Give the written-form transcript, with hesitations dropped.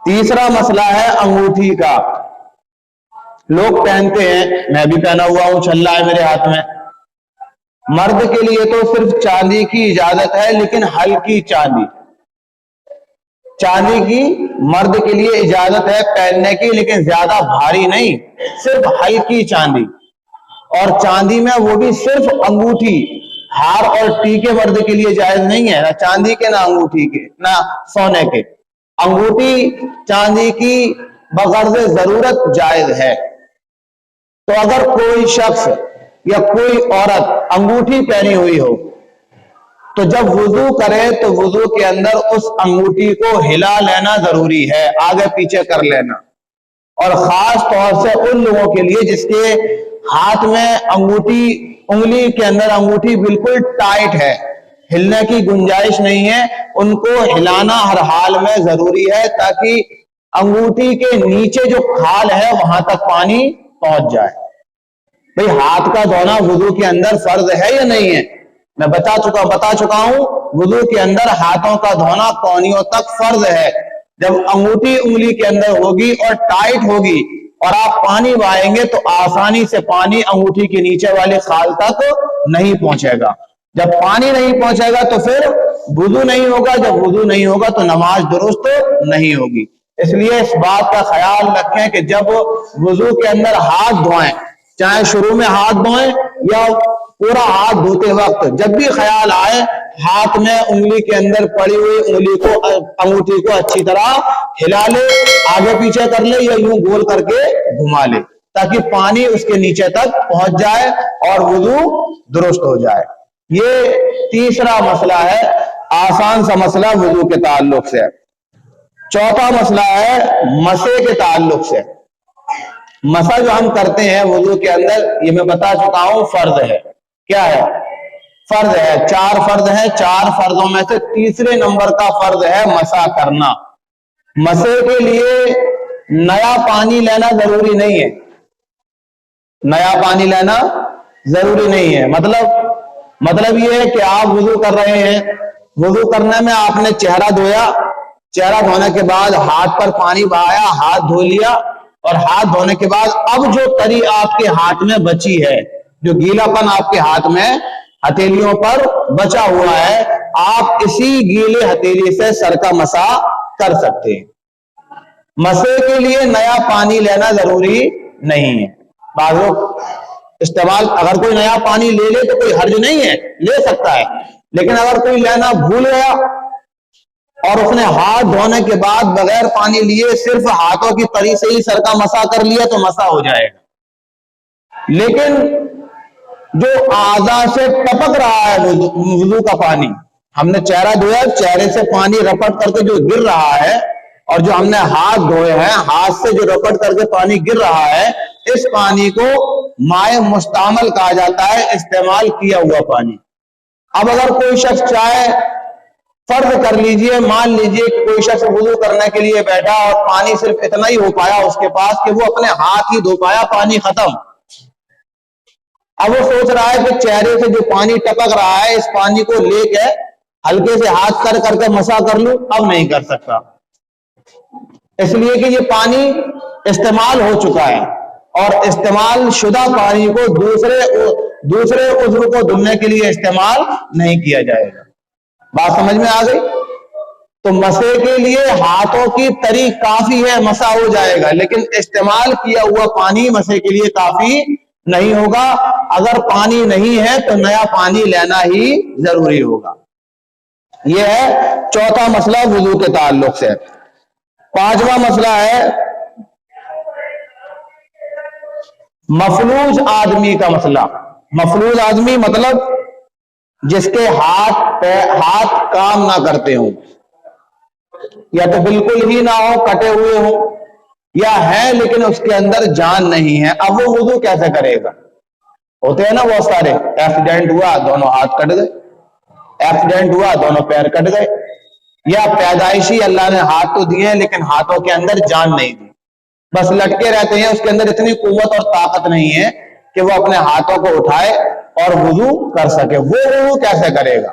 تیسرا مسئلہ ہے انگوٹھی کا. لوگ پہنتے ہیں، میں بھی پہنا ہوا ہوں، چھلا ہے میرے ہاتھ میں. مرد کے لیے تو صرف چاندی کی اجازت ہے، لیکن ہلکی چاندی. چاندی کی مرد کے لیے اجازت ہے پہننے کی، لیکن زیادہ بھاری نہیں، صرف ہلکی چاندی. اور چاندی میں وہ بھی صرف انگوٹھی، ہار اور ٹیکے مرد کے لیے جائز نہیں ہے، نہ چاندی کے نہ انگوٹھی کے نہ سونے کے. انگوٹھی چاندی کی بغرض ضرورت جائز ہے. تو اگر کوئی شخص یا کوئی عورت انگوٹھی پہنی ہوئی ہو تو جب وضو کرے تو وضو کے اندر اس انگوٹھی کو ہلا لینا ضروری ہے، آگے پیچھے کر لینا. اور خاص طور سے ان لوگوں کے لیے جس کے ہاتھ میں انگوٹھی، انگلی کے اندر انگوٹھی بالکل ٹائٹ ہے، ہلنے کی گنجائش نہیں ہے، ان کو ہلانا ہر حال میں ضروری ہے تاکہ انگوٹھی کے نیچے جو کھال ہے وہاں تک پانی پہنچ جائے. بھئی ہاتھ کا دھونا وضو کے اندر فرض ہے یا نہیں ہے؟ میں بتا چکا ہوں وضو کے اندر ہاتھوں کا دھونا کونیوں تک فرض ہے. جب انگوٹھی انگلی کے اندر ہوگی اور ٹائٹ ہوگی اور آپ پانی بہائیں گے تو آسانی سے پانی انگوٹھی کے نیچے والے خال تک نہیں پہنچے گا. جب پانی نہیں پہنچے گا تو پھر وضو نہیں ہوگا، جب وضو نہیں ہوگا تو نماز درست نہیں ہوگی. اس لیے اس بات کا خیال رکھیں کہ جب وضو کے اندر ہاتھ دھوئیں، چاہے شروع میں ہاتھ دھوئیں یا پورا ہاتھ دھوتے وقت، جب بھی خیال آئے ہاتھ میں انگلی کے اندر پڑی ہوئی انگلی کو، انگوٹھی کو اچھی طرح ہلا لے، آگے پیچھے کر لے یا یوں گول کر کے گھما لے تاکہ پانی اس کے نیچے تک پہنچ جائے اور وضو درست ہو جائے. یہ تیسرا مسئلہ ہے، آسان سا مسئلہ وضو کے تعلق سے. چوتھا مسئلہ ہے مسح کے تعلق سے. مسح جو ہم کرتے ہیں وضو کے اندر، یہ میں بتا چکا ہوں فرض ہے. کیا ہے؟ فرض ہے. 4 فرض ہیں، 4 فرضوں میں سے تیسرے نمبر کا فرض ہے مسح کرنا. مسح کے لیے نیا پانی لینا ضروری نہیں ہے، نیا پانی لینا ضروری نہیں ہے. مطلب یہ ہے کہ آپ وضو کر رہے ہیں، وضو کرنے میں آپ نے چہرہ دھویا، چہرہ دھونے کے بعد ہاتھ پر پانی بہایا، ہاتھ دھو لیا، اور ہاتھ دھونے کے بعد اب جو تری آپ کے ہاتھ میں بچی ہے، جو گیلا پن آپ کے ہاتھ میں ہتھیلیوں پر بچا ہوا ہے، آپ اسی گیلے ہتھیلی سے سر کا مسح کر سکتے ہیں. مسح کے لیے نیا پانی لینا ضروری نہیں ہے. بعض لوگ استعمال، اگر کوئی نیا پانی لے لے تو کوئی حرج نہیں ہے، لے سکتا ہے. لیکن اگر کوئی لینا بھول گیا اور اس نے ہاتھ دھونے کے بعد بغیر پانی لیے صرف ہاتھوں کی تری سے ہی سر کا مسح کر لیا تو مسح ہو جائے گا. لیکن جو اعضاء سے ٹپک رہا ہے وضو کا پانی، ہم نے چہرہ دھویا، چہرے سے پانی رپٹ کر کے جو گر رہا ہے، اور جو ہم نے ہاتھ دھوئے ہیں، ہاتھ سے جو رپٹ کر کے پانی گر رہا ہے، اس پانی کو مائع مستعمل کہا جاتا ہے، استعمال کیا ہوا پانی. اب اگر کوئی شخص چاہے، فرض کر لیجئے، مان لیجئے کہ کوئی شخص وضو کرنے کے لیے بیٹھا اور پانی صرف اتنا ہی ہو پایا اس کے پاس کہ وہ اپنے ہاتھ ہی دھو پایا، پانی ختم. اب وہ سوچ رہا ہے کہ چہرے سے جو پانی ٹپک رہا ہے اس پانی کو لے کے ہلکے سے ہاتھ کر کے مسح کر لوں، اب نہیں کر سکتا، اس لیے کہ یہ پانی استعمال ہو چکا ہے، اور استعمال شدہ پانی کو دوسرے عضو کو دھلنے کے لیے استعمال نہیں کیا جائے گا. بات سمجھ میں آ گئی؟ تو مسح کے لیے ہاتھوں کی تری کافی ہے، مسح ہو جائے گا، لیکن استعمال کیا ہوا پانی مسح کے لیے کافی نہیں ہوگا. اگر پانی نہیں ہے تو نیا پانی لینا ہی ضروری ہوگا. یہ ہے چوتھا مسئلہ وضو کے تعلق سے. پانچواں مسئلہ ہے مفلوج آدمی کا مسئلہ. مفلوج آدمی مطلب جس کے ہاتھ کام نہ کرتے ہوں، یا تو بالکل ہی نہ ہو، کٹے ہوئے ہوں، یا ہے لیکن اس کے اندر جان نہیں ہے. اب وہ وضو کیسے کرے گا؟ ہوتے ہیں نا بہت سارے، ایکسیڈنٹ ہوا دونوں ہاتھ کٹ گئے، ایکسیڈنٹ ہوا دونوں پیر کٹ گئے، یا پیدائشی اللہ نے ہاتھ تو دیے لیکن ہاتھوں کے اندر جان نہیں دی، بس لٹکے رہتے ہیں، اس کے اندر اتنی قوت اور طاقت نہیں ہے کہ وہ اپنے ہاتھوں کو اٹھائے اور وضو کر سکے. وہ وضو کیسے کرے گا؟